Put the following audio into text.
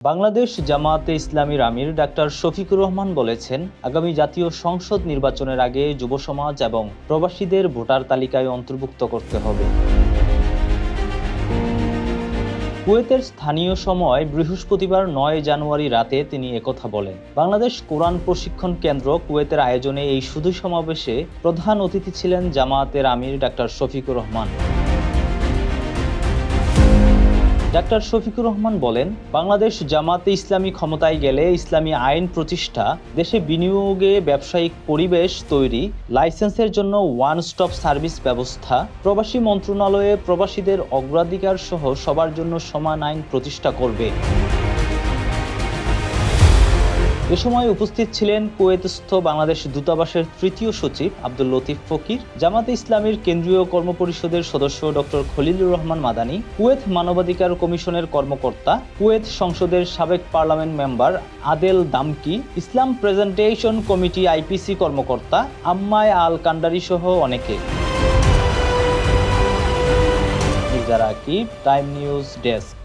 বাংলাদেশ জামায়াতে ইসলামীর আমির ডাক্তার শফিকুর রহমান বলেছেন, আগামী জাতীয় সংসদ নির্বাচনের আগে যুব সমাজ এবং প্রবাসীদের ভোটার তালিকায় অন্তর্ভুক্ত করতে হবে। কুয়েতের স্থানীয় সময় বৃহস্পতিবার ৯ জানুয়ারি রাতে তিনি একথা বলেন। বাংলাদেশ কোরআন প্রশিক্ষণ কেন্দ্র কুয়েতের আয়োজনে এই শুধু সমাবেশে প্রধান অতিথি ছিলেন জামায়াতের আমির ডাক্তার শফিকুর রহমান। ডাক্তার শফিকুর রহমান বলেন, বাংলাদেশ জামায়াতে ইসলামী ক্ষমতায় গেলে ইসলামী আইন প্রতিষ্ঠা, দেশে বিনিয়োগে ব্যবসায়িক পরিবেশ তৈরি, লাইসেন্সের জন্য ওয়ান স্টপ সার্ভিস ব্যবস্থা, প্রবাসী মন্ত্রণালয়ে প্রবাসীদের অগ্রাধিকার সহ সবার জন্য সমান আইন প্রতিষ্ঠা করবে। এ সময় উপস্থিত ছিলেন কুয়েতস্থ বাংলাদেশ দূতাবাসের তৃতীয় সচিব আব্দুল লতিফ ফকির, জামায়াতে ইসলামীর কেন্দ্রীয় কর্মপরিষদের সদস্য ডক্টর খলিলুর রহমান মাদানী, কুয়েত মানবাধিকার কমিশনের কর্মকর্তা, কুয়েত সংসদের সাবেক পার্লামেন্ট মেম্বার আদেল দামকি, ইসলাম প্রেজেন্টেশন কমিটি আইপিসি কর্মকর্তা আম্মায় আল কান্ডারি সহ অনেকে। Mirza Rakib, time news desk.